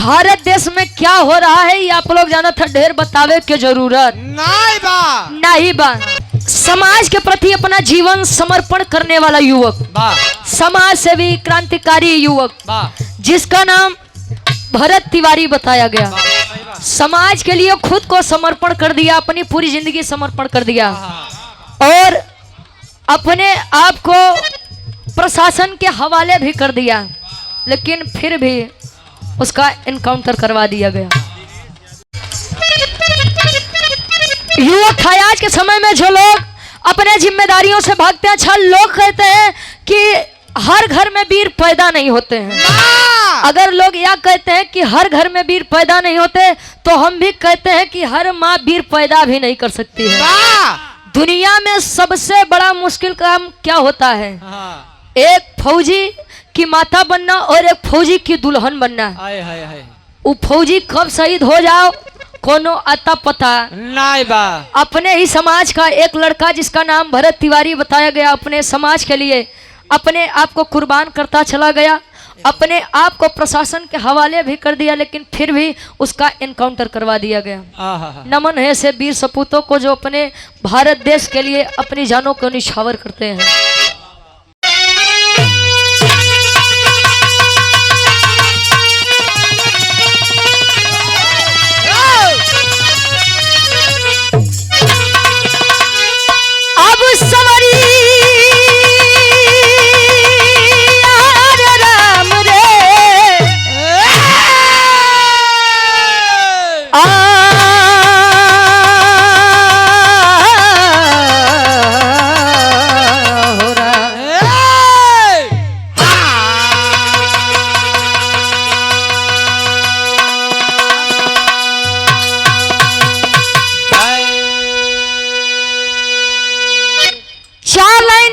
भारत देश में क्या हो रहा है ये आप लोग जाना था, ढेर बतावे की जरूरत नहीं बा। समाज के प्रति अपना जीवन समर्पण करने वाला युवक, समाज सेवी क्रांतिकारी युवक, जिसका नाम भरत तिवारी बताया गया। समाज के लिए खुद को समर्पण कर दिया, अपनी पूरी जिंदगी समर्पण कर दिया और अपने आप को प्रशासन के हवाले भी कर दिया, लेकिन फिर भी उसका एनकाउंटर करवा दिया गया। युवक था आज के समय में जो लोग अपने जिम्मेदारियों से भागते हैं। अच्छा, लोग कहते हैं कि हर घर में वीर पैदा नहीं होते हैं। अगर लोग यह कहते हैं कि हर घर में वीर पैदा नहीं होते, तो हम भी कहते हैं कि हर माँ वीर पैदा भी नहीं कर सकती है। दुनिया में सबसे बड़ा मुश्किल काम क्या होता है? एक फौजी की माता बनना और एक फौजी की दुल्हन बनना। वो फौजी कब शहीद हो जाओ कोनो अता पता नहीं बा। अपने ही समाज का एक लड़का जिसका नाम भरत तिवारी बताया गया, अपने समाज के लिए अपने आप को कुर्बान करता चला गया, अपने आप को प्रशासन के हवाले भी कर दिया, लेकिन फिर भी उसका एनकाउंटर करवा दिया गया। नमन है ऐसे वीर सपूतों को जो अपने भारत देश के लिए अपनी जानों को निछावर करते हैं।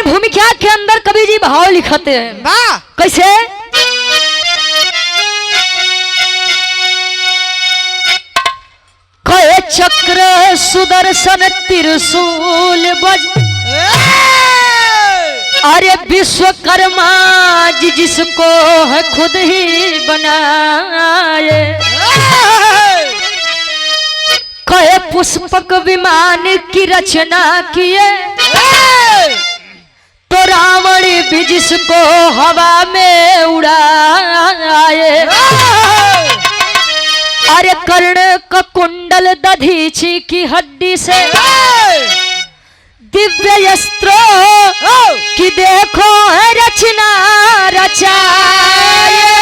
भूमिका के अंदर कवि जी भाव लिखते हैं, कैसे? कहे चक्र सुदर्शन त्रिशूल बज, अरे विश्वकर्मा जी जिसको है खुद ही बनाए। कहे पुष्पक विमान की रचना किए, तो रावण भी जिसको हवा में उड़ाए। अरे कर्ण का कुंडल दधीची की हड्डी से दिव्य अस्त्र की देखो है रचना रचाए।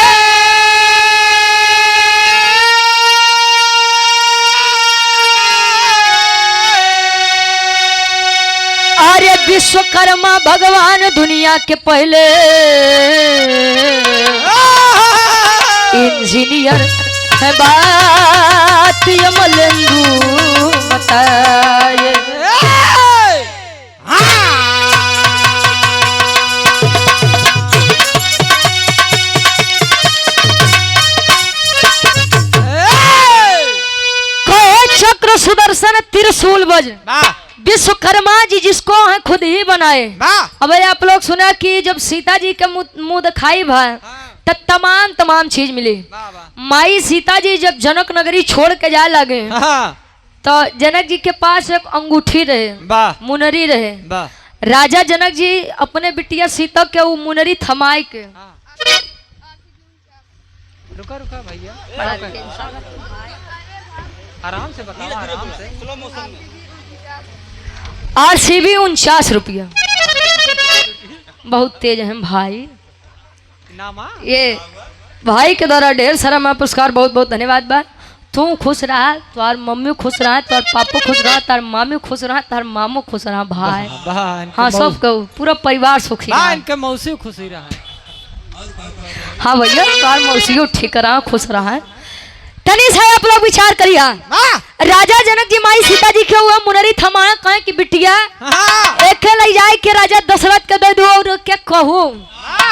अरे विश्वकर्मा भगवान दुनिया के पहले इंजीनियर है, बात यमलेंदु बताए। चक्र सुदर्शन त्रिशूल बज, विश्वकर्मा जी जिसको है खुद ही बनाए। अब आप लोग सुना कि जब सीता जी के मुंह दिखाई भाई तो तमाम चीज मिली। माई सीता जी जब जनक नगरी छोड़ के जाए लगे, तो जनक जी के पास एक अंगूठी रहे, मुनरी रहे। राजा जनक जी अपने बिटिया सीता के वो मुनरी थमाए के, रुका भैया आराम से बताओ, आराम से। RCB 49 रुपया, बहुत तेज है भाई। ये भाई के द्वारा ढेर सारा मैं पुरस्कार, बहुत बहुत धन्यवाद बा। तू खुश रहा, तुम्हार मम्मी खुश रहा, तुम्हार पापा खुश रहा, तार मामी खुश रहा, तार मामू खुश रहा भाई। हाँ सब कहू, पूरा परिवार सुखी रहा, इनके मौसी खुशी रहा। हाँ भैया, तुम्हार मौसी ठीक रहा, खुश रहा। तनी से आप लोग विचार करिए, राजा जनक जी माई सीता जी के हुआ मुनरी थमाया कहे कि बिटिया एक ले जाए के राजा दशरथ के दे दो, और क्या कहूँ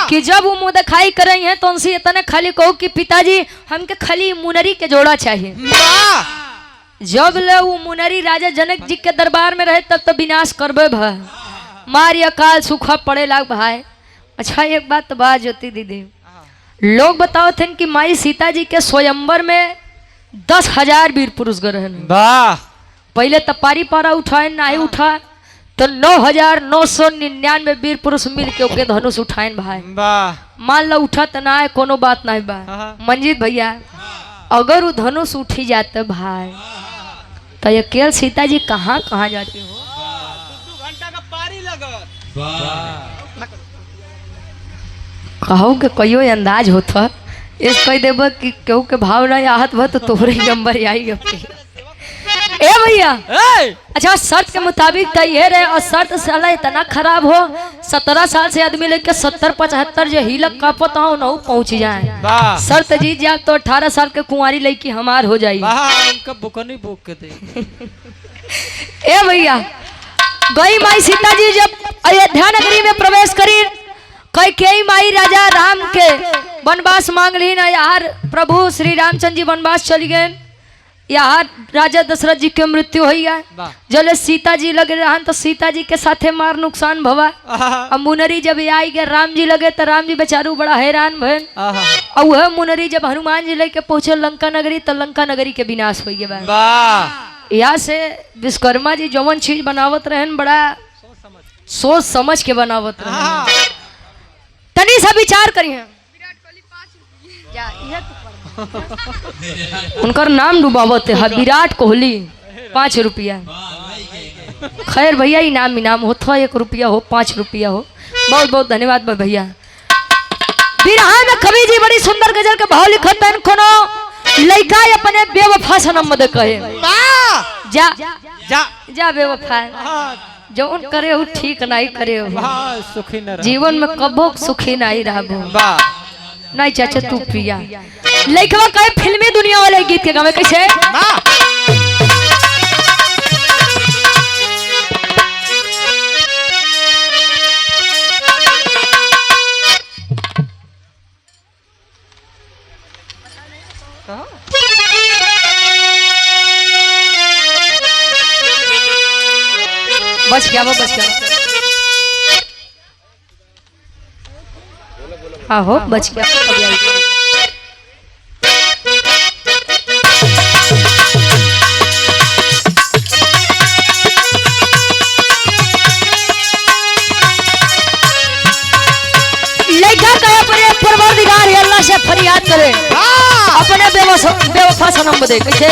कि जब वो मुंह दिखाई कर रही है तो उनसे इतने खाली कहूँ कि पिताजी हमके खाली मुनरी के जोड़ा चाहिए। जब ले वो मुनरी राजा जनक जी के दरबार में रहे तब तो विनाश करबे भाई, मार अकाल सूखा पड़े लाग भाई। अच्छा एक बात तो बात ज्योति दीदी, लोग बताओ थे कि माई सीता जी के स्वयंवर में 10,000 वीर पुरुष गए हैं। वाह। पहले तपारी पारा उठाए नहीं उठा तो 9,999 वीर पुरुष मिल के ओके धनुष उठाए भाई। वाह। मान लो उठा तो ना है कोनो बात नहीं बा। मंजीत भैया अगर वो धनुष उठी जाते भाई तो ये केवल सीता जी कहाँ कहाँ जाती हो। 2 घंटा का पारी लगत। कहो के कहियो अंदाज होता इस कह देब कि केहू के भाव नहीं आहत भा तो तोहरे ही नंबर आई अपने। ए भैया अच्छा शर्त के मुताबिक तो ये रहे और शर्त साला इतना खराब हो 17 साल से आदमी लेके 70-75 जो हिलक कापत हो ना पहुंच जाए। शर्त जीत जाए तो 18 साल के कुंवारी लड़की हमार हो जाएगी। उनका बुकनी बुक के दे। ए भैया गई माई सीता जी जब अयोध्या नगरी में प्रवेश करी कई माई राजा राम के वनवास मांग ली ना यार प्रभु श्री रामचंद्र जी वनवास चली गए यहाँ राजा दशरथ जी के मृत्यु हो गया। जब सीता जी लगे रहन तो सीता जी के साथे मार नुकसान भवा। अब मुनरी जब आई गए राम जी लगे तो राम जी बेचारू बड़ा हैरान भन। और वह मुनरी जब हनुमान जी लेके पहुंचे लंका नगरी तो लंका नगरी के विनाश हो गया। यहाँ से विश्वकर्मा जी जवन चीज बनावत रहन बड़ा सोच समझ के बनावत रहन। तनी सा विचार करिए उनकर नाम डुबावत है विराट कोहली 5 रुपया। खैर भैया इनाम होता 1 रुपया हो 5 रुपया हो। बहुत बहुत धन्यवाद भैया। बिरहा में कवि जी बड़ी सुंदर गजल के भाव लिखत हैं कोनो लइका अपने बेवफा सनम मत कहे जा जा जा बेवफा जौन करे हो ठीक नहीं करे हो जीवन में कबो सुखी नहीं रहबो। नहीं चाचा तू प्रिया लइकवा कहे फिल्मी दुनिया वाले गीत के गावे कैसे बच गया वो बच गया। हाँ हो बच गया। परवरदिगार अल्लाह से फरियाद करे अपने बेवफा सनम बदे कैसे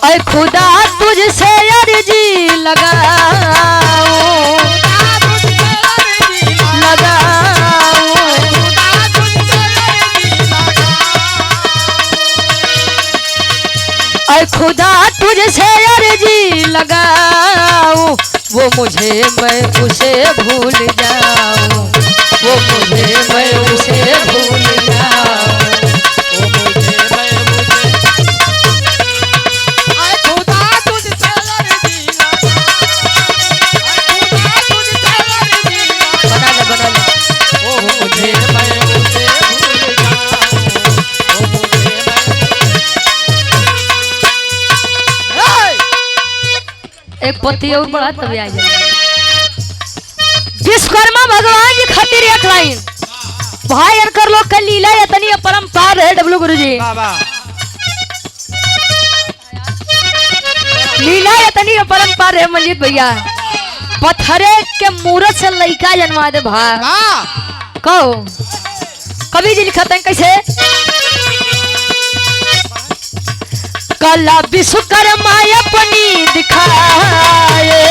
ऐ खुदा तुझसे अर्जी लगाऊं ऐ खुदा तुझसे अर्जी लगाऊं वो मुझे मैं उसे भूल जाऊं वो मुझे मैं उसे भूल जाऊं वो मुझे मैं ऐ खुदा तुझसे अर्जी बना ले वो मुझे मैं उसे भूल जाऊं वो मुझे मैं एक पति और बड़ा तब आ जाए। विश्वकर्मा भगवान जी खातिर एक लाइन भाई अरकर लोग का लीला इतनी परंपार है डब्लू गुरुजी लीला इतनी परंपार है मंजीत भैया। पत्थरे के मूरत से लइका जन्मा दे भाई कहो कवि जी लिखते हैं कैसे कला विश्वकर्मा अपनी दिखाए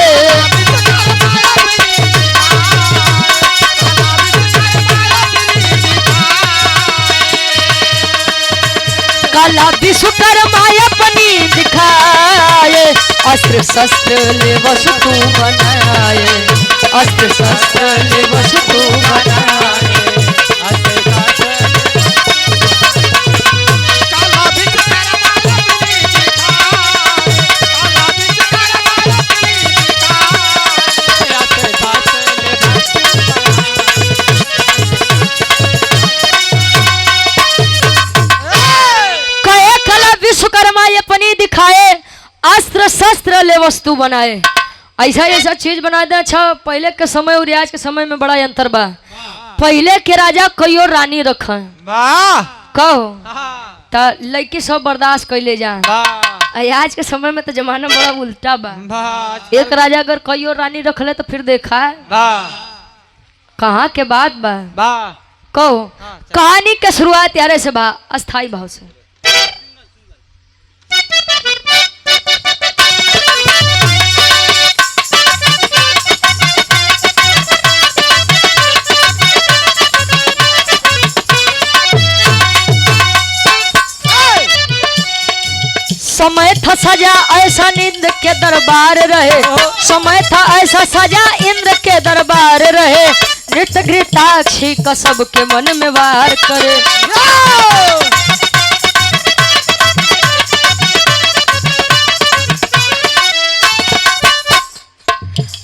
कला विश्वकर्मा अपनी दिखाए अस्त्र शस्त्र ले वस्तु बनाए अस्त्र शस्त्र ले वस्तु बनाए विश्वकर्मा अपनी दिखाए अस्त्र शस्त्र ले वस्तु बनाए ऐसा ऐसा चीज बना दे। अच्छा पहले के समय और आज के समय में बड़ा अंतर बा। पहले के राजा कईयो रानी रखे वाह कहो हाँ, तो लड़की सब बर्दाश्त कैले जा वाह आज के समय में तो जमाना बड़ा उल्टा बा। वाह एक राजा अगर कईयो रानी रखले तो फिर देखा है वाह कहाँ के बात बा। वाह कहो हाँ, चल। कहानी के शुरुआत यारे से बा अस्थाई भाव से। समय था सजा ऐसा इंद्र के दरबार रहे, समय था ऐसा सजा इंद्र के दरबार रहे, नृत्य घृताक्षी का सबके मन में वार करे।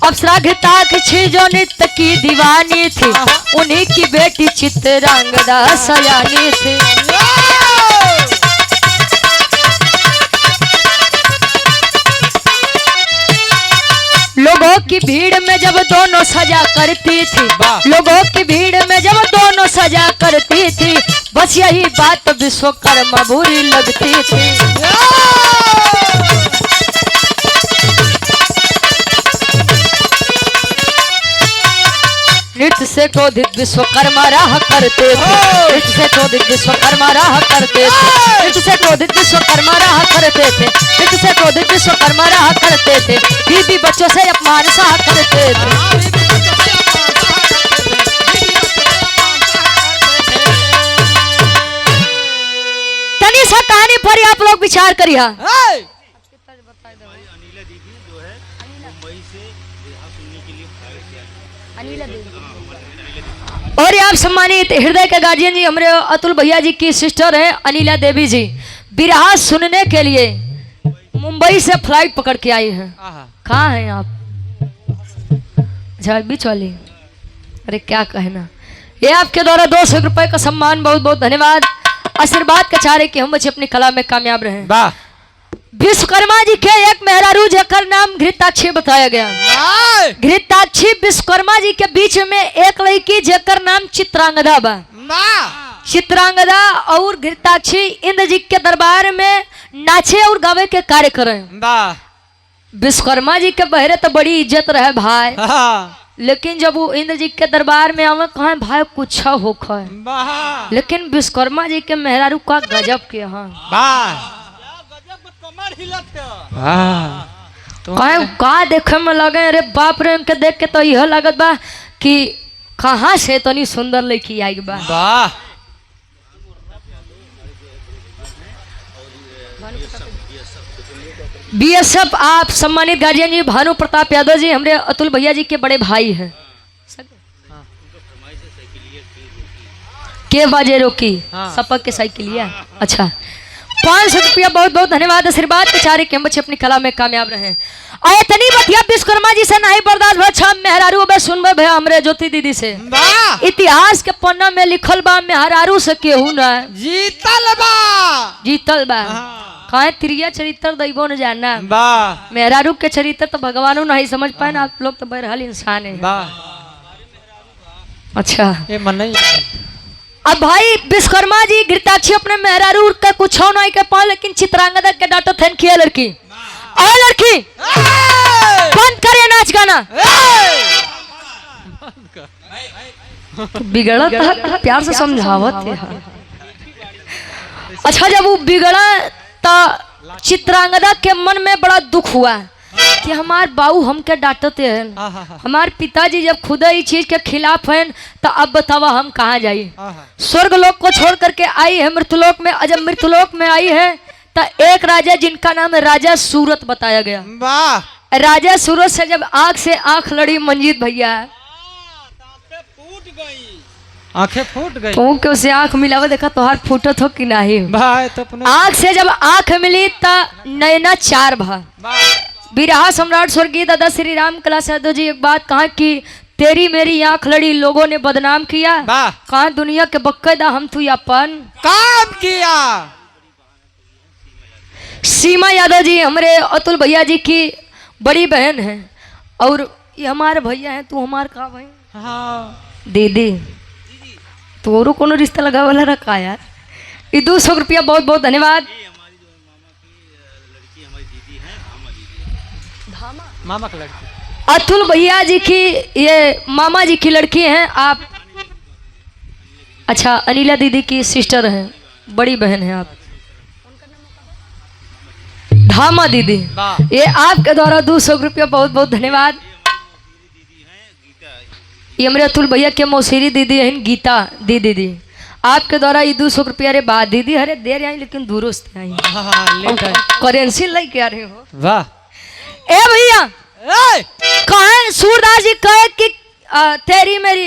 अप्सरा घृताक्षी जो नृत्य की दीवानी थी, उन्हीं की बेटी चित्रांगदा सयानी थी। लोगों की भीड़ में जब दोनों सजा करती थी, लोगों की भीड़ में जब दोनों सजा करती थी, बस यही बात विश्वकर्मा बुरी लगती थी। नृत्य से क्रोधित विश्वकर्मा राह करते थे, नृत्य से क्रोधित विश्वकर्मा राह करते थे, नृत्य से क्रोधित विश्वकर्मा राह करते थे, नृत्य से क्रोधित विश्वकर्मा राह करते थे, बीबी बच्चों से अपमान सहा करते थे। तनी सा कहानी पर आप लोग विचार करिए। और ये आप सम्मानित हृदय के गार्जियन जी हमारे अतुल भैया जी की सिस्टर है अनिला देवी जी, बिरहा सुनने के लिए मुंबई से फ्लाइट पकड़ के आई हैं। कहाँ हैं आप? बीच वाली। अरे क्या कहना, ये आपके द्वारा 200 रुपए का सम्मान, बहुत बहुत धन्यवाद। आशीर्वाद के चारे कि हम बच्चे अपनी कला में कामयाब रहे। विश्वकर्मा जी के एक मेहरारू जेकर नाम घृताक्षी बताया गया। घृताक्षी विश्वकर्मा जी के बीच में एक लड़की जेकर नाम चित्रांगदा बा। चित्रांगदा और घृताक्षी इंद्र जी के दरबार में नाचे और गावे के कार्य करे। विश्वकर्मा जी के बहरे तो बड़ी इज्जत रहे भाई, लेकिन जब वो इंद्र जी के दरबार में आवे कहा भाई कुछ होख, लेकिन विश्वकर्मा जी के मेहरारू का गजब के का देखे में लगे। अरे बाप रे, इनके देख के तो यह लगत बा कि कहाँ से तनी सुंदर लड़की आई बा। बीएसएफ आप सम्मानित गार्जियन जी भानु प्रताप यादव जी हमारे अतुल भैया जी के बड़े भाई हैं। के बाजे रोकी सपक के साइकिलिया। अच्छा 500 रुपया बहुत बहुत धन्यवाद। आशीर्वाद के चारे के बच्चे अपनी कला में कामयाब रहे। आए तनी बतिया विश्वकर्मा जी से नहीं बर्दाश्त भा छा मेहरारू बे सुनबे भे हमरे ज्योति दीदी से। इतिहास के पन्ना में लिखल बा मेहरारू से केहू ना जीतल बा। जीतल बा काहे त्रिया चरित्र दैबो न जाना। मेहरारू के चरित्र तो भगवानो नहीं समझ पाए ना, आप लोग तो बहरहाल इंसान है। अच्छा ये मन नहीं। अब भाई विश्वकर्मा जी घृताक्षी अपने मेहरारू का कुछ नहीं के पाए, लेकिन चित्रांगदा के डांटो थे किया लड़की और लड़की बंद करे नाच गाना बिगड़ा था प्यार से समझावत थे। अच्छा जब वो बिगड़ा तो चित्रांगदा के मन में बड़ा दुख हुआ कि हमार बाबू हमके डांटते हैं, हमार पिताजी जब खुद ही चीज के खिलाफ हैं, तो अब बतावा हम कहाँ जाइए। स्वर्ग लोक को छोड़ करके आई है मृत्युलोक में। जब मृत्युलोक में आई है तो एक राजा जिनका नाम है राजा सूरत बताया गया। राजा सूरत से जब आंख से आंख लड़ी मंजीत भैया, आंखें फूट गई। तू के उसे आंख मिलावा देखा तोहार फूटत हो कि नहीं। आंख से जब आंख मिली तो नैना चार भा। बिरहा सम्राट स्वर्गीय दादा श्री राम कलाश यादव जी एक बात कहा कि तेरी मेरी आंख लड़ी, लोगों ने बदनाम किया, कहा दुनिया के बकायदा हम तू अपन काम किया। सीमा यादव जी हमारे अतुल भैया जी की बड़ी बहन है और ये हमारे भैया हैं। तू हमारे का भाई? हाँ दीदी तोरो कोनो रिश्ता लगा वाला रखा यार। ये 200 रुपया बहुत बहुत धन्यवाद। मामा की लड़की। अतुल भैया जी की ये मामा जी की लड़की हैं आप। अच्छा अनिला दीदी की सिस्टर हैं, बड़ी बहन हैं आप। धामा दीदी, ये आपके द्वारा 200 रुपया बहुत बहुत धन्यवाद। ये हमारे अतुल भैया के मौसीरी दीदी हैं गीता दीदी, आपके द्वारा ये 200 रुपया। अरे बात दीदी, अरे देर आई लेकिन दूरों से आई, करेंसी लेके आ रहे हो। वाह ए भैया कहे सूरदास जी कहे कि तेरी मेरी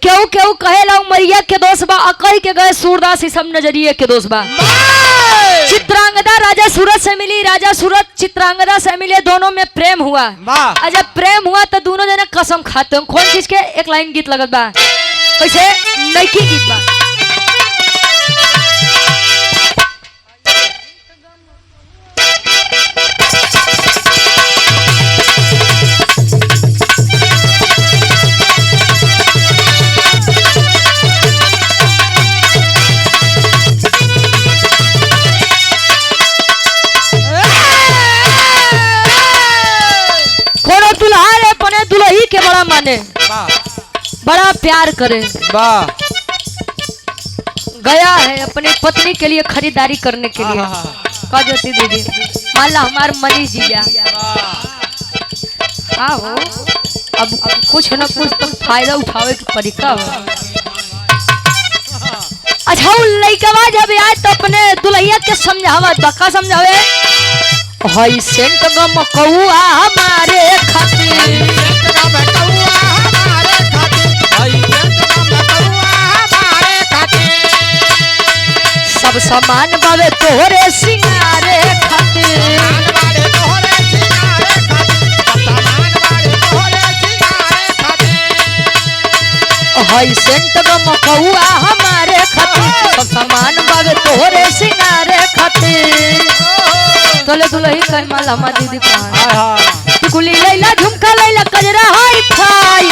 क्यों क्यों कहे लाऊ मैया के दोस्त बा, अकई के गए सूरदास ही सब नजरिए के दोस्त बा। चित्रांगदा राजा सूरत से मिली, राजा सूरत चित्रांगदा से मिले, दोनों में प्रेम हुआ। और जब प्रेम हुआ तो दोनों जने कसम खाते हैं। कौन चीज के? एक लाइन गीत लगत बा, कैसे नईकी गीत बा। दुल्ही के बड़ा माने, बड़ा प्यार करे। गया है अपनी पत्नी के लिए खरीदारी करने के लिए। कह ज्योति दीदी मान ला हमार मनीष जी जा। हाँ हो, अब कुछ न कुछ तो फायदा उठावे की तरीका हो। अच्छा लइकवा जब आए तो अपने दुल्हिया के समझावत बा। का समझावे? हई सेंट गम कौआ हमारे खातिर, सब सामान बावे तोहरे सिंगारे खातिर। हई सेंट गम कौआ हमारे खातिर, सब सामान बावे तोहरे सिंगारे खातिर। तोले दुल्ही कह माला मा दीदी कहा गुली लैला झुमका लैला कजरा हाई फाई।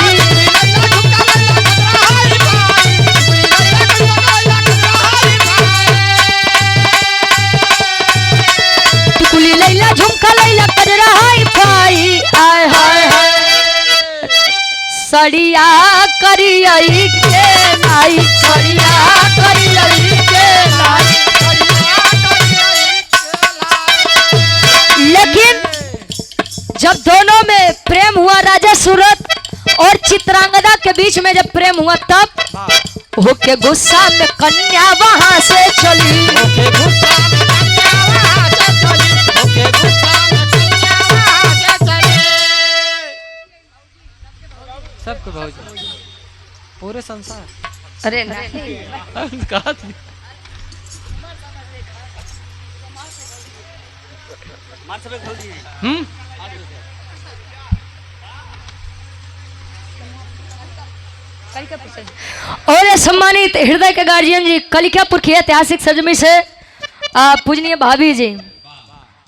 गुली लैला झुमका लैला कजरा हाई फाई। आय हाय हाय सड़िया करियई के नाई, सड़िया करियई के नाई। लेकिन जब दोनों में प्रेम हुआ, राजा सूरत और चित्रांगदा के बीच में जब प्रेम हुआ, तब होके गुस्सा में कन्या वहां से चली। सबको भाई पूरे संसार। अरे नहीं कहा और सम्मानित हृदय के गार्जियन जी, कलिकापुर की ऐतिहासिक सरजमी से पूजनीय भाभी जी,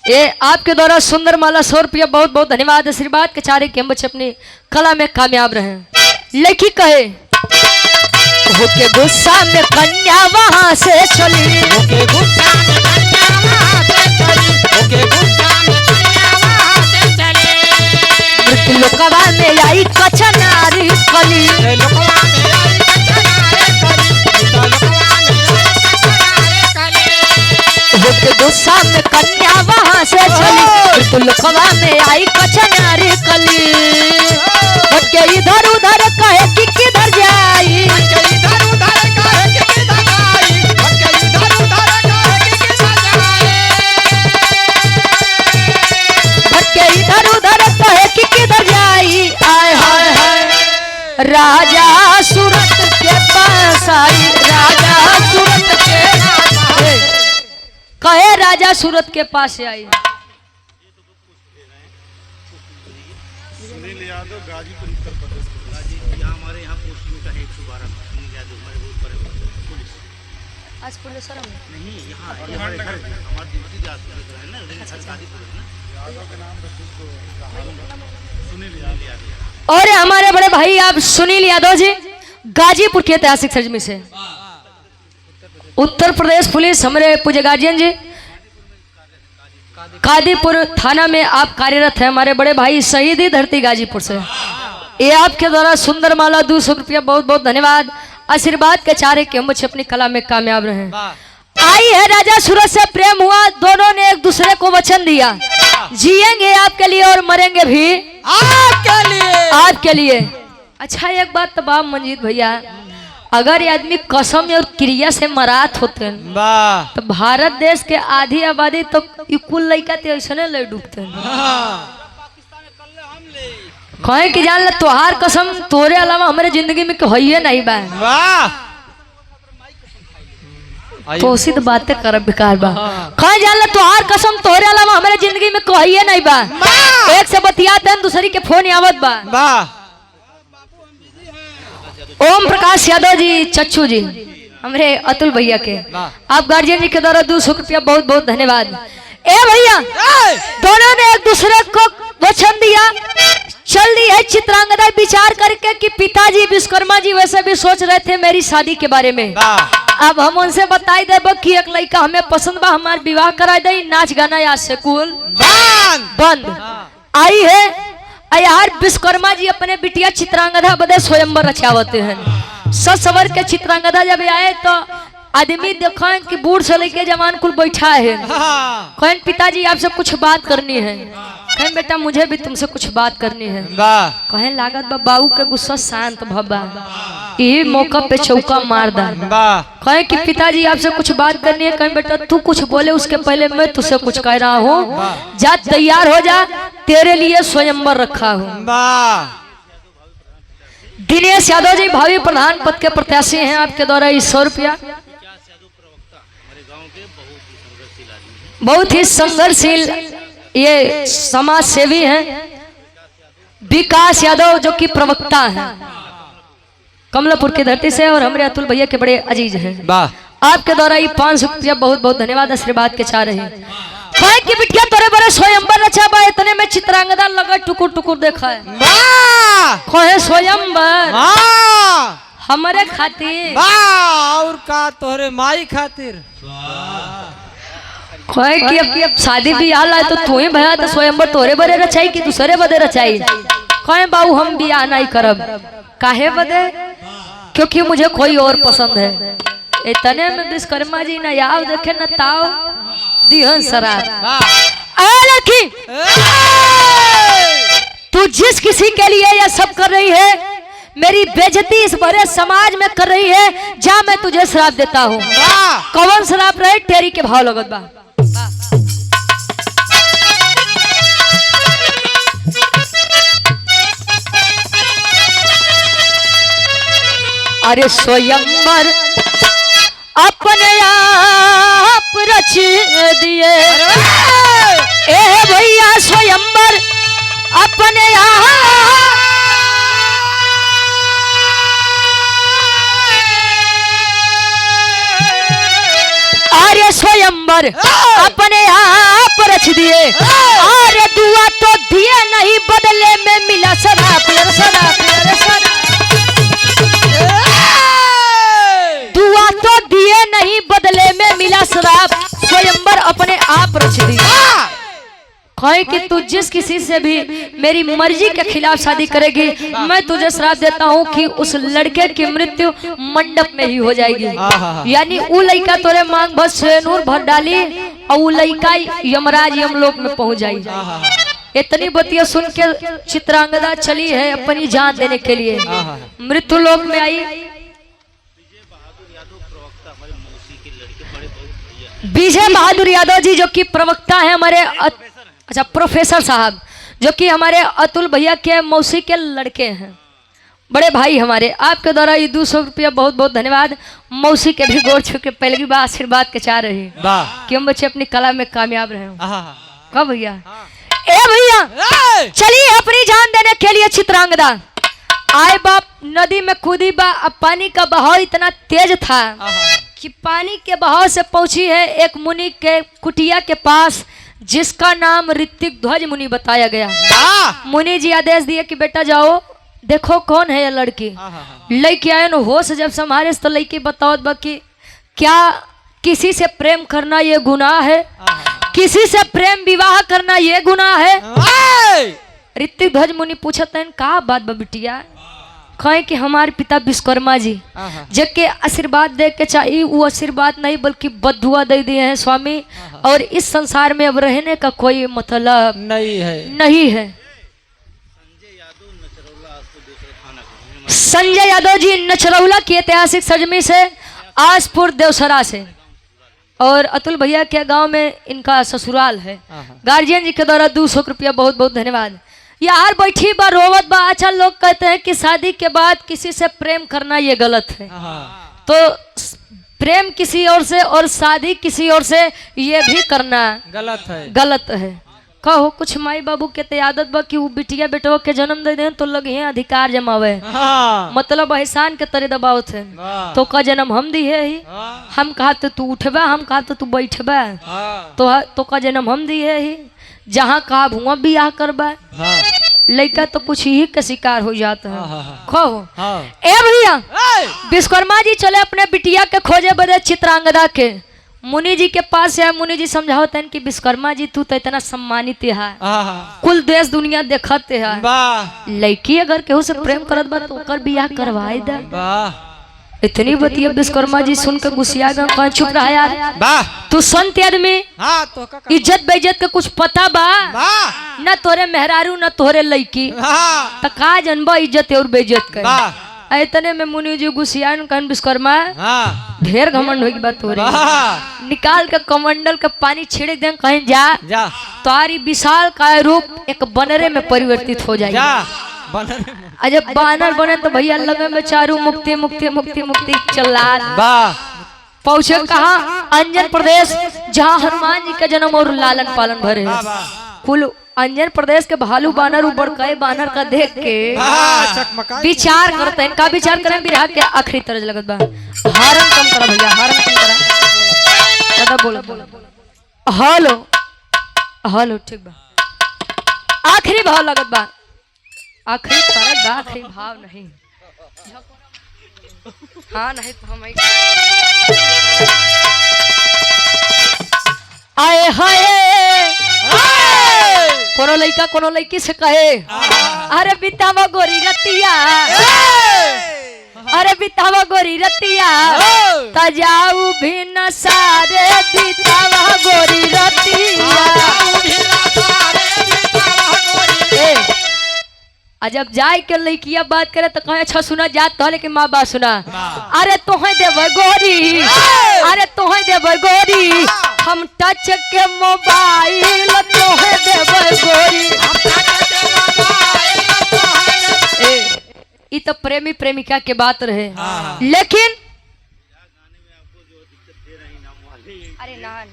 ये आपके द्वारा सुंदर माला 100 रुपया बहुत बहुत धन्यवाद। आशीर्वाद के चारे के बच्चे अपनी कला में कामयाब रहे। लेखी कहे होके गुस्सा में कन्या वहां से चली, होके गुस्सा में कन्या वहां से चली, होके गुस्सा में कन्या वहां से चली। मृत्यु लोकवा में आई कचनारी कली, लोकवा में आई कचनारी कली, लोकवा में आई कचनारी कली। होके गुस्सा में कन्या वहां से चली, मृत्यु लोकवा में आई कचनारी कली। भटके इधर उधर कहे कि किधर जाई, इधर उधर कहे कि किधर जाई, इधर उधर कहे कि किधर जाई, भटके इधर उधर कहे कि किधर जाई। आय हाय हाय राजा सूरत के पास आई, राजा सूरत के कहे राजा सूरत के पास आई। सुनील यादव गाजीपुर उत्तर प्रदेश। यहाँ हमारे यहाँ पोस्टिंग का 112 सुनील यादव हमारे बहुत बड़े पुलिस। आज पुलिस नहीं यहाँ हमारे घर हमारी ड्यूटी है ना, घर गाजीपुर है ना। यादव के नाम पे सुनील यादव। और हमारे बड़े भाई आप सुनील यादव जी गाजीपुर के ऐतिहासिक सरजमी से उत्तर प्रदेश पुलिस हमारे पूज्य गार्जियन जी कादीपुर थाना में आप कार्यरत हैं। हमारे बड़े भाई शहीदी धरती गाजीपुर से ये आपके द्वारा सुंदर माला 200 रुपया, बहुत बहुत धन्यवाद। आशीर्वाद के चारे के हम बच्चे अपनी कला में कामयाब रहे। आई है राजा सूरज से प्रेम हुआ, दोनों ने एक दूसरे को वचन दिया, जिएंगे आपके लिए और मरेंगे भी आपके लिए। अच्छा एक बात तो बाप मंजीत भैया, अगर ये आदमी कसम और क्रिया से मरात होते हैं तो भारत देश के आधी आबादी तो कुल लड़का तो ऐसे ले डूबते हैं। कहे कि जान ले तोहार कसम तोरे अलावा हमारे जिंदगी में कोई नहीं बा। तो उसी तो बातें कर बेकार बा। कहे जान ले तोहार कसम तोरे अलावा हमारे जिंदगी में कोई नहीं बा। एक से बतियाते हैं दूसरी के फोन आवत बा। ओम प्रकाश यादव जी चच्चू जी हमारे अतुल भैया के आप गार्जियन जी के द्वारा 200 रुपया, बहुत बहुत धन्यवाद। ए भैया दोनों ने एक दूसरे को वचन दिया, चल दी है चित्रांगदा विचार करके कि पिताजी विश्वकर्मा जी वैसे भी सोच रहे थे मेरी शादी के बारे में। अब हम उनसे बताई देब कि एक लड़का हमें पसंद बा, हमार विवाह करा दे, नाच गाना आज से कुल बंद। आई है यार विश्वकर्मा जी अपने बिटिया चित्रांगदा बदे स्वयंवर रचावते हैं। सवर के चित्रांगदा जब आए तो आदमी देखा कि बूढ़ से लेके जवान कुल बैठा है। कहें पिताजी आपसे कुछ बात करनी है। कहें बेटा मुझे भी तुमसे कुछ बात करनी है। कहें लागत बाबू के गुस्सा शांत भब्बा, यही मौका पे चौका मार दा। कहें कि पिताजी आपसे कुछ बात करनी है। कहें बेटा तू कुछ बोले उसके पहले मैं तुझसे कुछ कह रहा हूँ, जा तैयार हो जा, तेरे लिए स्वयंवर रखा हूँ। दिनेश यादव जी भावी प्रधान पद के प्रत्याशी हैं, आपके द्वारा 100 रुपया। बहुत ही संघर्षशील ये समाज सेवी हैं विकास यादव जो कि प्रवक्ता हैं कमलापुर की धरती से और हमारे अतुल भैया के बड़े अजीज हैं। आपके द्वारा ये 500 रुपया, बहुत बहुत धन्यवाद। आशीर्वाद के चाह रहे की बिटिया तोरे बड़े स्वयंवर रचा बा, इतने में चित्रांगदा लगा टुकुर टुकुर देखा है। खोहे स्वयंवर हमारे खातिर और का तोहरे माई खातिर खोए कि अब शादी भी आला है तो तू ही भया तो स्वयंवर तोरे बदे रचाई कि दूसरे बदे रचाई। खोए बाबू हम भी आना ही करब, काहे बदे? क्योंकि मुझे कोई और पसंद है। इतने में विश्वकर्मा जी न याव देखे न ताव दिहन शराब। लड़की तू जिस किसी के लिए यह सब कर रही है, मेरी बेइज्जती इस बड़े समाज में कर रही है, जा मैं तुझे श्राप देता हूँ। कौन श्राप रहे? तेरी के भाव लगत बा। अरे स्वयंवर अपने आप रच दिए, ए भैया स्वयंवर अपने आप। अरे स्वयंवर अपने आप रच दिए, अरे दुआ तो दिए नहीं बदले में मिला शराब। दुआ तो दिए नहीं बदले में मिला शराब, स्वयंवर अपने आप रच दिया। कहे कि तू जिस किसी से भी मेरी मर्जी के खिलाफ शादी करेगी, मैं तुझे श्राप देता हूँ कि उस लड़के की मृत्यु मंडप में ही हो जाएगी। यानी वो लड़का तोरे मांग भर सेनूर भर डाली और वो लड़का यमराज यमलोक में पहुंच जाएगी। इतनी बतिया सुन के चित्रांगदा चली है अपनी जान देने के लिए, मृत्यु लोक में आई। विजय बहादुर यादव जी जो कि प्रवक्ता है हमारे अच्छा प्रोफेसर साहब, जो कि हमारे अतुल भैया के मौसी के लड़के हैं, बड़े भाई हमारे। आपके द्वारा ये 200 रुपया, बहुत बहुत धन्यवाद। मौसी के भी गोर छू के पहले की बार आशीर्वाद के चाह रहे कि हम बच्चे अपनी कला में कामयाब रहे। कब भैया? ए भैया चलिए अपनी जान देने के लिए चित्रांगदा आए बाप नदी में कूदी बा। अब पानी का बहाव इतना तेज था कि पानी के बहाव से पहुंची है एक मुनि के कुटिया के पास, जिसका नाम ऋतिक ध्वज मुनि बताया गया। मुनि जी आदेश दिए कि बेटा जाओ देखो कौन है ये लड़की। लड़की आए न होश जब संभाले तो लड़की बताओ बा कि क्या किसी से प्रेम करना ये गुनाह है, किसी से प्रेम विवाह करना ये गुनाह है। ऋतिक ध्वज मुनि पूछत हैं का बात बा बिटिया। कहे कि हमारे पिता विश्वकर्मा जी जबकि आशीर्वाद दे के चाहिए वो आशीर्वाद नहीं बल्कि बदुआ दे दिए हैं स्वामी, और इस संसार में अब रहने का कोई मतलब नहीं है। संजय यादव जी नचरौला की ऐतिहासिक सरजमी से, आसपुर देवसरा से, और अतुल भैया के गांव में इनका ससुराल है। गार्जियन जी के द्वारा 200 रुपया बहुत बहुत धन्यवाद। यार बैठी बा रोवत बा। अच्छा लोग कहते हैं कि शादी के बाद किसी से प्रेम करना ये गलत है, तो प्रेम किसी और से और शादी किसी और से ये भी करना गलत है। कहो कुछ माई बाबू के ते आदत बा कि वो बिटिया बेटो के जन्म दे दें तो लगे हैं अधिकार जमावे, मतलब एहसान के तरह दबाव थे। तो का जन्म हम दी है ही, हम कहा तो तू उठबा, हम कहा तो तू बैठबा, तो का जन्म हम दी है ही, जहाँ कहा भुआ बियाह करबा। लड़का तो कुछ ही का शिकार हो जाता है। कहो ए भैया विश्वकर्मा जी चले अपने बिटिया के खोजे बदे चित्रांगदा के मुनि जी के पास है। मुनि जी समझाते हैं कि विश्वकर्मा जी तू तो इतना सम्मानित है, कुल देश दुनिया देखते है, लड़की अगर केहू से प्रेम करत बा तो ओकर बियाह करवाए दे। इतनी बतिया विश्वकर्मा जी सुन के गुस्सिया गए, कहाँ चुप रहा यार, तू संत आदमी, इज्जत बेइज्जत के कुछ पता बा न तोरे मेहरारू न तोरे लड़की, तो का जनबा इज्जत और बेइज्जत कर। इतने में मुनि जी गुस्सिया कहन विश्वकर्मा ढेर घमंड होगी बात तोरे, निकाल के कमंडल के पानी छिड़क दे, कहीं जा तुम्हारी विशाल काय रूप एक बनरे में परिवर्तित हो जाएगी। जब बानर बने तो भैया लगे में चारू मुक्ति मुक्ति मुक्ति मुक्ति चला पहुंचे कहा अंजन प्रदेश, जहाँ हनुमान जी का जन्म और लालन पालन भरे है। कुल अंजन प्रदेश के भालू बानर उबड़ कई बानर का देख के विचार करते हैं। का विचार करें बिरहा के आखिरी तरज लगत बा। हारन कम करा भैया, हारन कम करा, ज्यादा बोलो। हेलो हेलो ठीक बा, आखिरी भाव लगत बा, आखिरी तरज बा, आखिरी भाव नहीं। हाँ नहीं तो हम आए हाय कोनो लड़का कोनो लड़की से कहे अरे बितावा गोरी रतिया, अरे बितावा गोरी रतिया, तजाऊ भी न सारे बितावा गोरी रतिया। जब जाए के लड़किया बात करे तो कहे अच्छा सुना जात तो, लेकिन माँ बात सुना। अरे तोहे देव गोरी, अरे तोहे देव गोरी, हम टच के मोबाइल तोहे देव गोरी। ये तो प्रेमी प्रेमिका के बात रहे, लेकिन अरे ना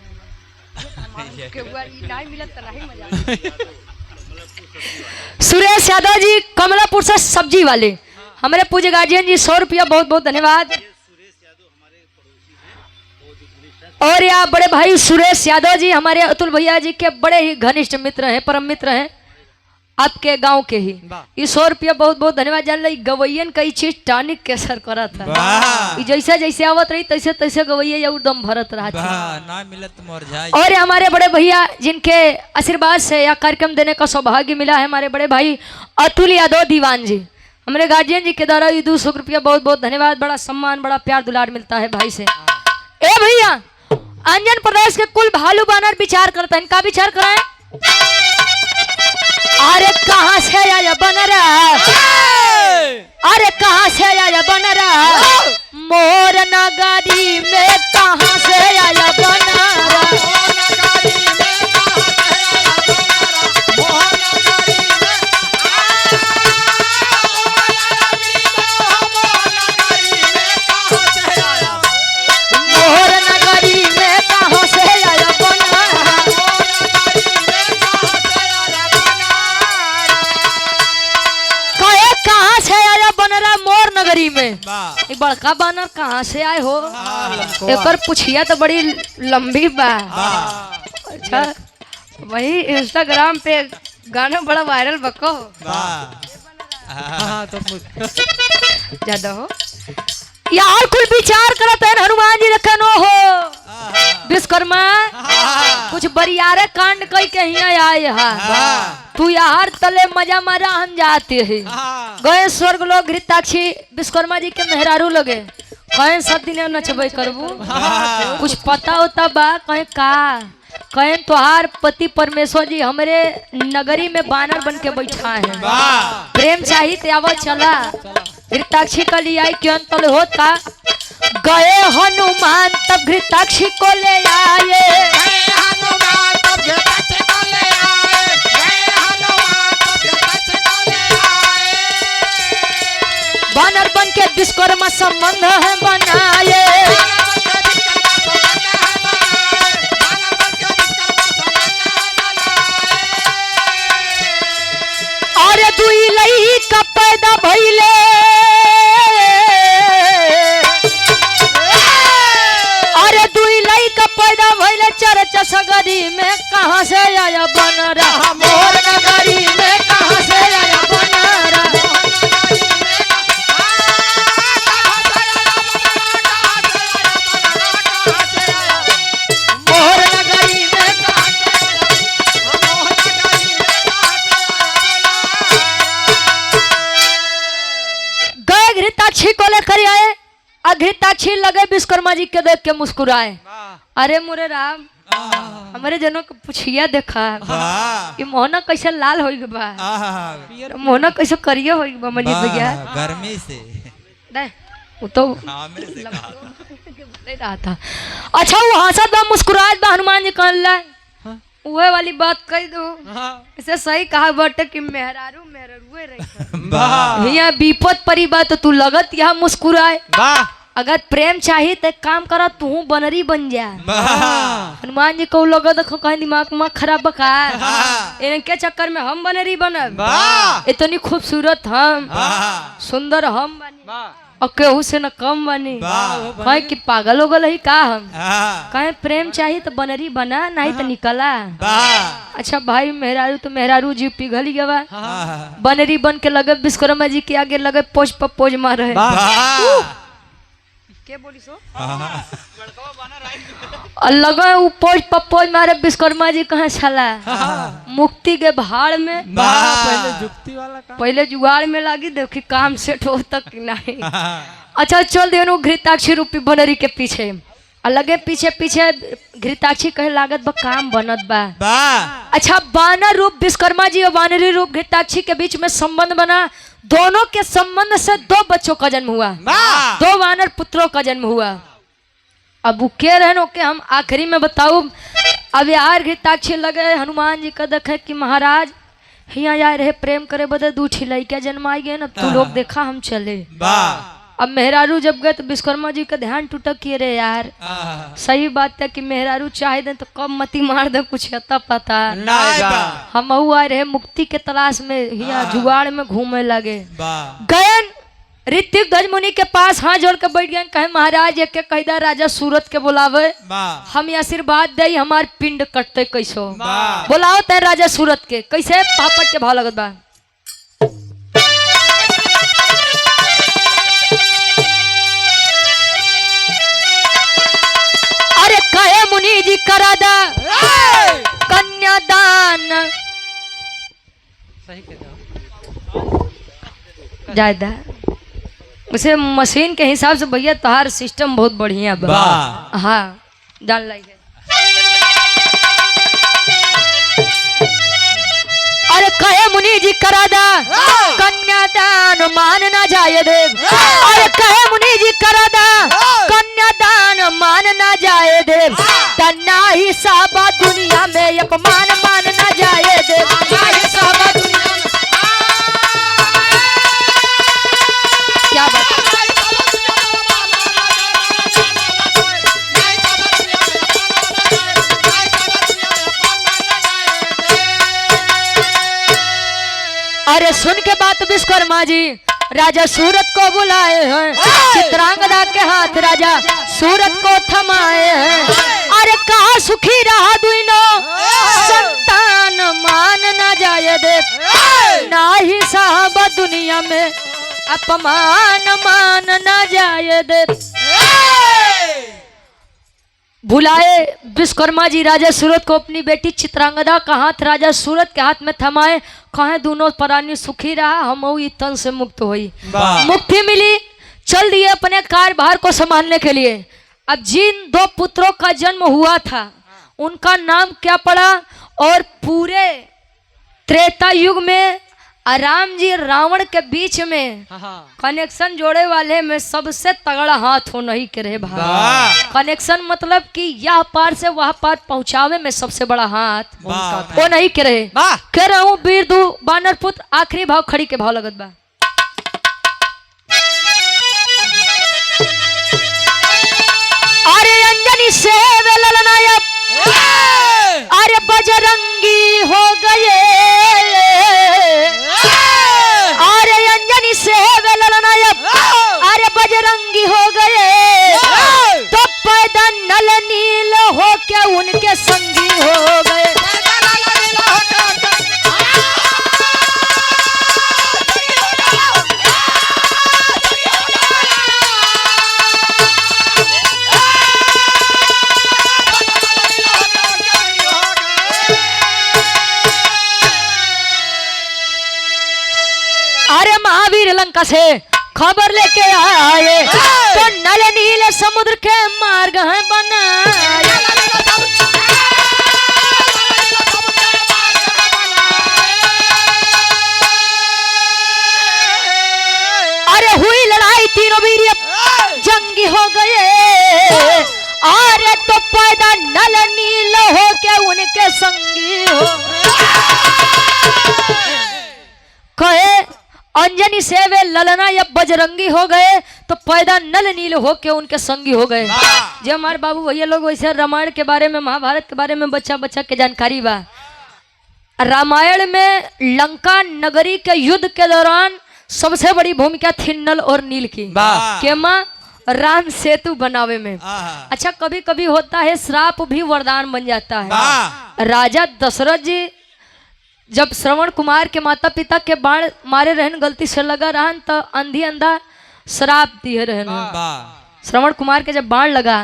सुरेश यादव जी कमलापुर से सब्जी वाले, हमारे पूज्य गार्जियन जी 100 रुपया बहुत बहुत धन्यवाद। और यहाँ बड़े भाई सुरेश यादव जी हमारे अतुल भैया जी के बड़े ही घनिष्ठ मित्र हैं, परम मित्र हैं, आपके गांव के ही। ये 100 रुपया बहुत बहुत धन्यवाद। जान ली गवैयन कई चीज टानिक के असर करा था, जैसे जैसे आवत रही तैसे तैसे गवैया दम भरत रहा ना मिलत। और हमारे बड़े भैया जिनके आशीर्वाद से यह कार्यक्रम देने का सौभाग्य मिला है, हमारे बड़े भाई अतुल यादव दीवान जी, हमारे गार्जियन जी के द्वारा 200 रुपया बहुत बहुत धन्यवाद। बड़ा सम्मान बड़ा प्यार दुलार मिलता है भाई से। ए भैया अंजन प्रदेश के कुल भालू बानर विचार करते हैं, का विचार करें? अरे कहाँ से आया बनरा, अरे कहाँ से आया बनरा, मोर नगरी में कहाँ से आया बनरा। में बड़का बानर कहाँ से आए हो, एक पूछिया तो बड़ी लंबी बा। अच्छा वही इंस्टाग्राम पे गाना बड़ा वायरल बको, हाँ तो ज्यादा हो यार कुल विचार करत है हनुमान जी रखनो हो विश्वकर्मा कुछ बरियारे कांड कई के यहाँ आए हा तू यार तले मजा मजा हम जाते हैं गए स्वर्ग लोग घृताक्षी विश्वकर्मा जी के मेहरारू लगे कहें सब दिन नचबे करबू कुछ पता होता बा कहें का कहें तोहार पति परमेश्वर जी हमारे नगरी में बानर बन के बैठा है प्रेम चाहिए आवा चला घृताक्षी का लिया क्यों तल होता गए हनुमान तब घृताक्षी को ले आए बानर बन के विश्वकर्मा संबंध है बनाए और दुई लई का पैदा भइले अरे दुई लई का पैदा भइले चर्चा सगरी में कहां से आया बनरा मोर नगरी में कहां से आया बनरा मोर नगरी में गए घृताक्षी को लेकर आए घृताक्षी लगे विश्वकर्मा जी के देख के मुस्कुराए अरे मोरे राम हमारे जनों को पुछिया देखा ये मोहना कैसे लाल हो गया बा मोहना कैसे करिए हो गया मंजीत भैया गर्मी से नहीं वो तो रहा था अच्छा वो हंसत बा मुस्कुरात बा हनुमान जी कहन ला उहे वाली बात कह दो इसे सही कहा बटे कि मेहरारू मेहरारूए रही हिया विपद परी बात तो तू लगत यहाँ मुस्कुराए अगर प्रेम चाहिए तो काम करा तू बनरी बन जा हनुमान जी को लोग देखो कहीं दिमाग में खराब बका इनके चक्कर में हम बनरी बनब इतनी खूबसूरत हम सुंदर हम बनी और केहू से न कम बनी कहे कि पागल हो गल का हम कहे प्रेम चाहिए तो बनरी बना नहीं तो निकला अच्छा भाई मेहरारू तो मेहरारू जी पिघल गया बनरी बन के लगे विश्वकर्मा जी के आगे लगे पोज पर पोज मार रहे के बोली सो लगा पोज पर पोज मारे विश्वकर्मा जी कहाँ छला मुक्ति के भाड़ में पहले जुक्ति वाला काम पहले जुगाड़ में लगी देखी काम सेट हो तक नहीं अच्छा चल दे घृताक्षी रूपी बनरी के पीछे लगे पीछे पीछे घृताक्षी कहे लागत बा काम बनत बा अच्छा बानर रूप विश्वकर्मा जी और बानरी रूप घृताक्षी के बीच में संबंध बना दोनों के संबंध से 2 बच्चों का जन्म हुआ 2 वानर पुत्रों का जन्म हुआ अब वो के रहनो के हम आखिरी में बताऊ अब यार घृताक्षी लगे हनुमान जी का देखे कि महाराज यहाँ आए रहे प्रेम करे बदे 2 ठिलाई क्या जन्म आई गए ना तू लोग देखा हम चले अब मेहरारू जब गए तो विश्वकर्मा जी का ध्यान टूटक किए रे यार सही बात है कि मेहरारू चाहे दे तो कम मती मार दे कुछ अता पता हम आए रहे मुक्ति के तलाश में यहाँ जुगाड़ में घूमे लगे गयन ऋतिक गजमुनि के पास हाथ जोड़ के बैठ गए कहे महाराज एक कहदा राजा सूरत के बुलावे हम आशीर्वाद दे हमार पिंड कटते कैसो बुलाओ ते राजा सूरत के कैसे पापट के भाव लगत बा अरे कहे मुनि जी करा दा कन्यादान सही कह ज्यादा उसे मशीन के हिसाब से भैया तोहार सिस्टम बहुत बढ़िया बा हाँ जान लगे अरे कहे मुनि जी करा दा कन्यादान मान ना जाए देव अरे कहे मुनि जी करा दा कन्यादान मान ना जाए देव तना ही साबा दुनिया में अपमान मान ना जाए देव साबा दुनिया में क्या बात अरे सुन के बात विश्वकर्मा जी राजा सूरत को बुलाए हैं चित्रांगदा के हाथ राजा सूरत को थमाए हैं अरे कहा सुखी रहा दुइनो संतान मान ना जाए दे ना ही साहब दुनिया दुनिया में अपमान मान ना जाए दे। बुलाए विश्वकर्मा जी राजा सूरत को, अपनी बेटी चित्रांगदा का हाथ राजा सूरत के हाथ में थमाए, कहे दोनों प्राणी सुखी रहा, हम ई तन से मुक्त हुई, मुक्ति मिली। चल दिए अपने कार्यभार को संभालने के लिए। अब जिन 2 पुत्रों का जन्म हुआ था उनका नाम क्या पड़ा, और पूरे त्रेता युग में राम जी रावण के बीच में कनेक्शन जोड़े वाले में सबसे तगड़ा हाथ हो नहीं के रहे भाई। कनेक्शन मतलब कि यह पार से वह पार पहुंचावे में सबसे बड़ा हाथ वो नहीं के रहे। कह रहा हूँ वीर दू बानर पुत्र, आखिरी भाव खड़ी के भाव लगत बा। अरे अंजनी से ललनायक, अरे बजरंगी हो गए, अरे अंजनी से ललनायक, अरे बजरंगी हो गए, तो पैदा नल नील हो के उनके संगी हो गए। अरे महावीर लंका से खबर लेके आए, तो नल नील समुद्र के मार्ग हैं बनाए। अरे हुई लड़ाई, तीनों वीर जंगी हो गए, अरे तो पैदा नल नील हो के उनके संगी हो। कहे अंजनी से वे ललना या बजरंगी हो गए, तो पैदा नल नील हो के उनके संगी हो गए। जो हमारे बाबू भैया लोग वैसे रामायण के बारे में, महाभारत के बारे में बच्चा बच्चा के जानकारी बा। रामायण में लंका नगरी के युद्ध के दौरान सबसे बड़ी भूमिका थी नल और नील की, केमा राम सेतु बनावे में। अच्छा, कभी कभी होता है श्राप भी वरदान बन जाता है। राजा दशरथ जी जब श्रवण कुमार के माता पिता के बाण मारे रहन, गलती से लगा रहन, तो अंधी अंधा श्राप दिए रहन। श्रवण कुमार के जब बाण लगा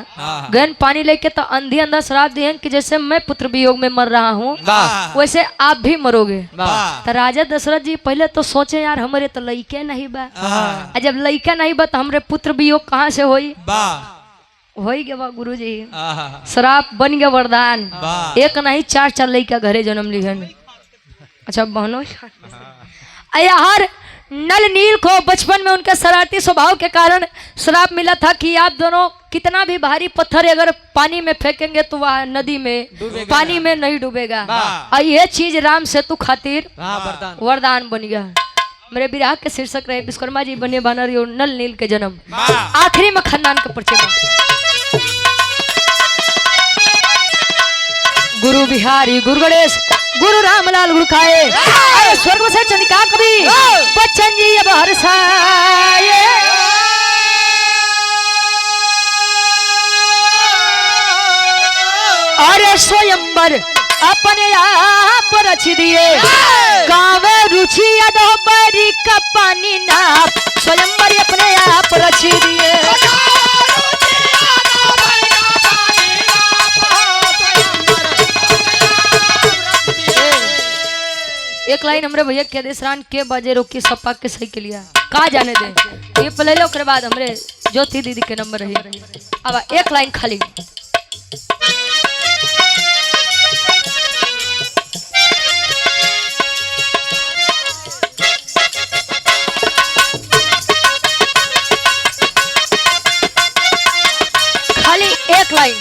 गहन पानी लेके, तो अंधी अंधा श्राप दिए कि जैसे मैं पुत्र वियोग में मर रहा हूँ वैसे आप भी मरोगे। तो राजा दशरथ जी पहले तो सोचे यार हमारे तो लइके नहीं बा, जब लइका नहीं बा तो हमरे पुत्र वियोग कहाँ से होई। हो गया बा गुरु जी, श्राप बन गया वरदान। एक नहीं 4 लइका घरे जन्म लिहन। अच्छा बहनों, यार नल नील को बचपन में उनके शरारती स्वभाव के कारण श्राप मिला था कि आप दोनों कितना भी भारी पत्थर अगर पानी में फेंकेंगे तो वह नदी में पानी में नहीं डूबेगा। और यह चीज राम सेतु खातिर वरदान बन गया। मेरे विराह के शीर्षक रहे विश्वकर्मा जी बने बानर नल नील के जन्म। आखिरी में खन्नान के परिचय। गुरु बिहारी गुरु गणेश गुरु रामलाल गुरु खाए, अरे स्वर्ग से चंदिका कवि बच्चन जी अब हर्षाए। अरे स्वयंवर अपने आप रच दिए, गाँव रुचि अदोबरी का पानी नाप, स्वयंवर अपने आप रच दिए। एक लाइन हमरे भैया के देशरान के बाजे रोकी सपा के सही के लिया कहा जाने दे, ये पहले लो के बाद हमरे ज्योति दीदी के नंबर रही। अब एक लाइन खाली। खाली एक लाइन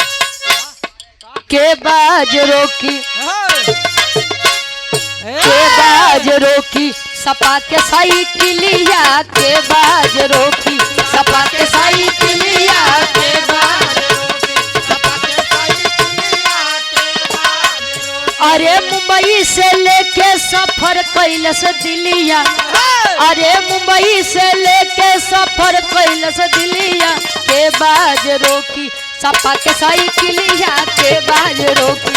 के बाज रोकी के बाज रोकी सपा के साइकिलिया, के बाज रोकी सपा के साइकिलिया, के बाज रोकी सपा के साइकिलिया, के बाज। अरे मुंबई से लेके सफर कैलस दिल्लिया, अरे मुंबई से लेके सफर कैलस दिल्लिया, के बाज रोकी सपा के साइकिलिया, के बाज रोकी।